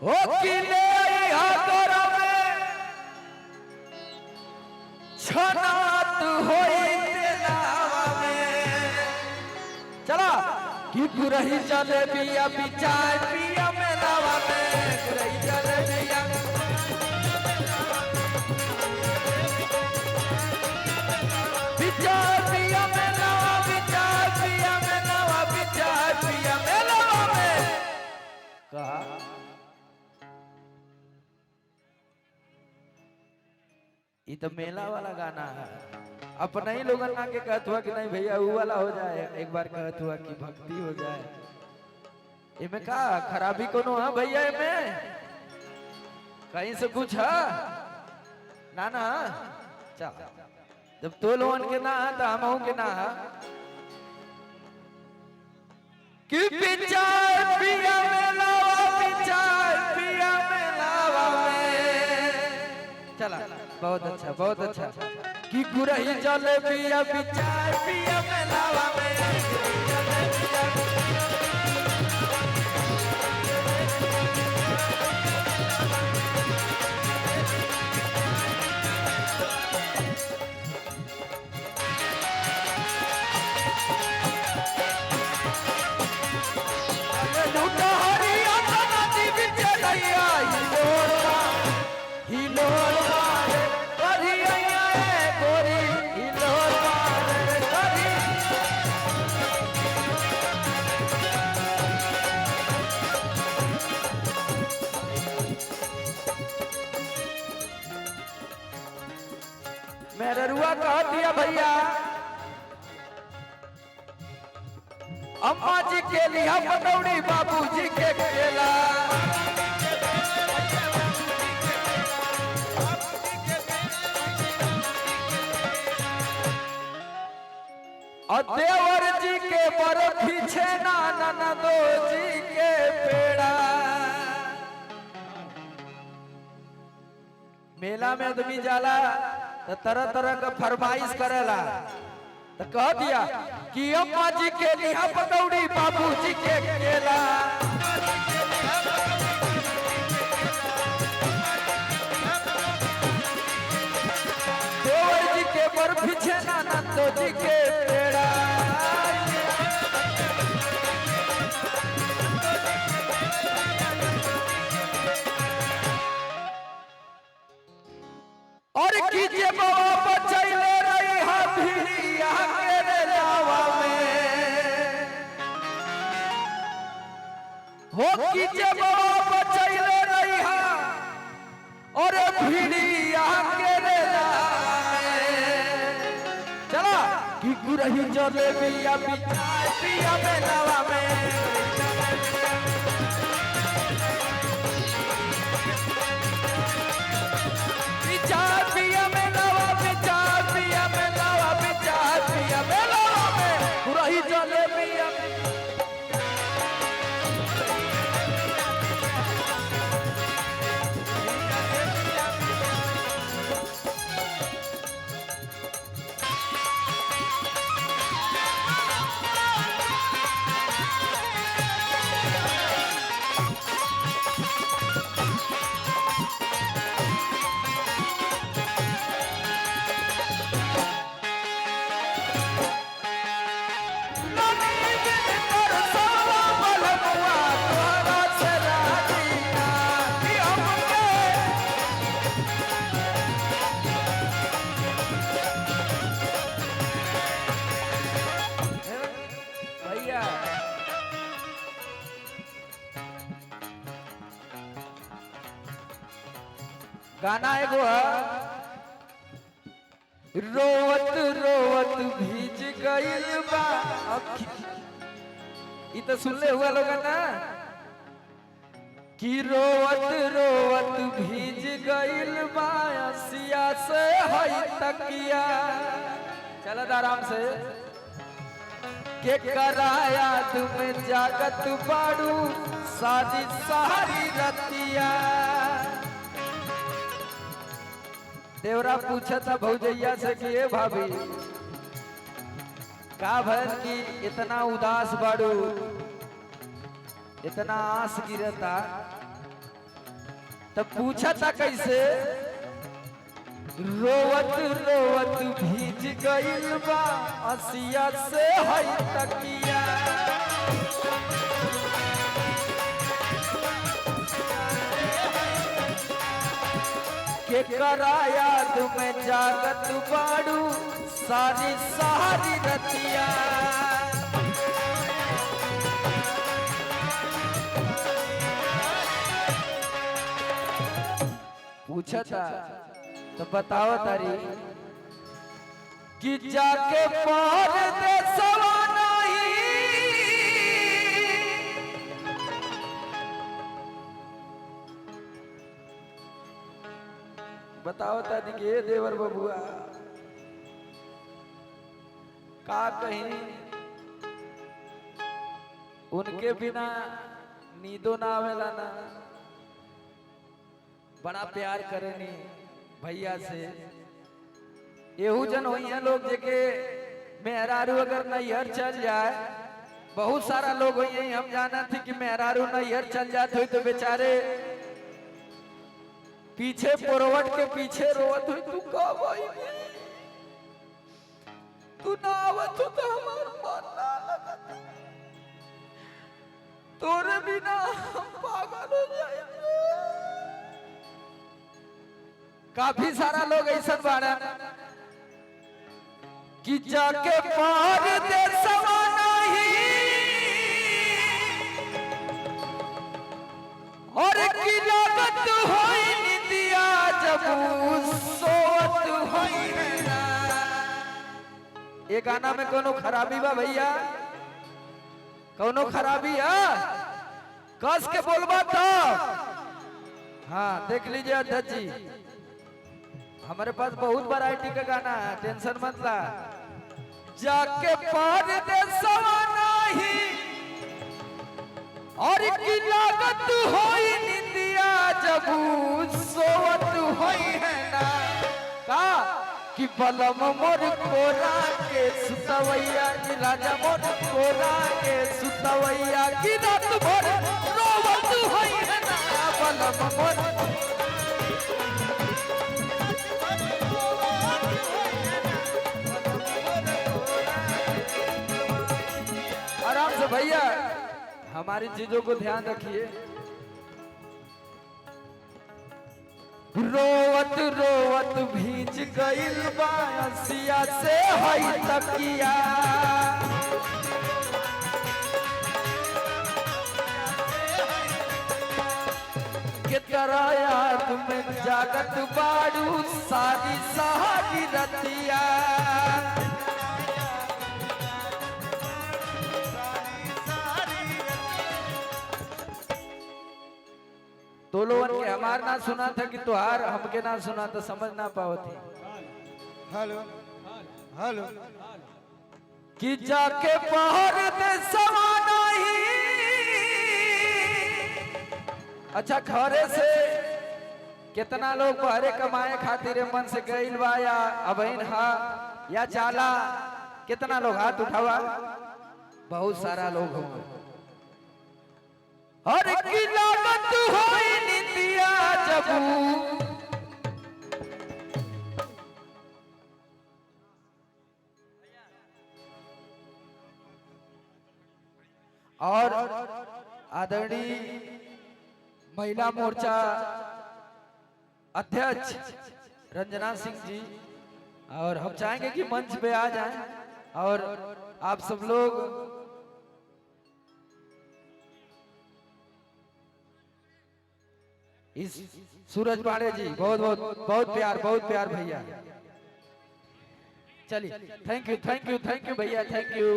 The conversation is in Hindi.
हो किले हाथों में छनात होई तेलावा में चला कि गुरही चले बिया बिचार पिया मेलावा में गुरही चले बिया बिचार पिया मेलावा बिचार पिया मेलावा बिचार पिया मेलावा में कहा ये तो मेला वाला गाना है। अपना ही लोगन आके कहत हुआ कि नहीं भैया वो वाला हो जाए, एक बार कहत हुआ कि भक्ति हो जाए। इमें का खराबी कोनो है भैया? इमें कहीं से कुछ है ना ना? चल जब तो लोगन के ना है तो हम के ना है कि बिचार पिया मेलावा बिचार पिया मेलावा में चला बहुत अच्छा बहुत अच्छा कि गुरही चले पिया बिचार पिया मेलावा में मेरे रुआ कह दिया भैया अम्मा जी के लिया पकौड़ी बाबूजी के केला और देवर जी के बर्फी छेना ननदो जी के पेड़ा। मेला में आदमी जाला तो तरह तरह का फरमाइश करेला तो कह दिया कि अम्मा जी के लिया पकौड़ी बाबूजी के केला देवर जी के बर्फी छेना नंदो जी के पेड़ा। और कीजे बाबा बचैले रही हाथीया के लावा में हो कीजे बाबा बचैले रही हा और भिड़िया के लावा में चला कि गुरही चले बिया बिचार पिया मेलावा में बिचार पिया मेलावा बिचार पिया मेलावा बिचार पिया मेलावा में गुरही चले बिया गाना एगो है रोवत रोवत भीज गइल बा ई तो सुन ले हुआ लोग ना कि रोवत रोवत भीज गइल बा असिया से हई तकिया चल आराम से के कराया तुम जागत बाड़ू सारी सारी रतिया। देवरा पूछा था भौजैया से कि ए भाभी का भर की इतना उदास बाड़ू इतना आस गिरता तब पूछा था कैसे, रोवत रोवत भीज गइल बा असिया से हई तकिया। के करा याद में जागत बाड़ू सारी सारी रतिया। पूछा था तो बताओ तारी कि जाके पार दे सवा नहीं, बताओ तारी कि ये देवर बबुआ का कहीं उनके बिना नींदो ना आवेला ना। बड़ा प्यार करेनी भैया से। एहू जन हुई है लोग जेके मेहरारू अगर नैहर चल जाए, बहुत सारा लोग हुई है, हम जाना थी कि मेहरारू नैहर चल जाते हुई तो बेचारे पीछे पोरवट के पीछे रोवत हुई, तू कब आई, तू ना आवत हो तो हमार मन ना लगत, तोरे बिना हम पागल हो जाए। काफी सारा लोग ऐसा बाड़ा कि जाके पार दे सवा नहीं, और की लागत होई निंदिया जब सोवत होई ना। ये गाना में कोनो खराबी बा भैया? कोनो खराबी है? कस के बोलबा तो हाँ देख लीजिए अध्यक्ष जी, हमारे पास बहुत वैरायटी का गाना है, टेंशन मत ला। जाके पार दे सवा नहीं, और की लागत होई निंदिया जब सोवत होई है ना। का कि बलम मोर कोरा के सुतवैया, कि राजा मोर कोरा के सुतवैया, कि रात भर रोवत होई है ना। बलम मोर आराम से भैया, हमारी चीजों को ध्यान रखिए। रोवत रोवत भीज गइल बा असिया से हई तकिया। के तरह याद में जागत बाड़ू सारी सारी रतिया। तो लोगन के हमार ना सुना था कि तुहार हमके ना सुना तो समझ ना पाओ थी। हेलो हेलो कि जाके बाहर दे सवा नहीं। अच्छा घरे से कितना लोग बहरे कमाए खातिर मन से गइल बा या अबहिन हा या चाला, कितना लोग हाथ उठावा? बहुत सारा लोग हो। और की लागत होई निंदिया जब और आदरणीय महिला मोर्चा अध्यक्ष रंजना सिंह जी, और हम चाहेंगे कि मंच पे आ जाएं और आप सब लोग इस सूरज पांडे जी, बहुत बहुत बहुत प्यार भैया। चलिए थैंक यू भैया, थैंक यू।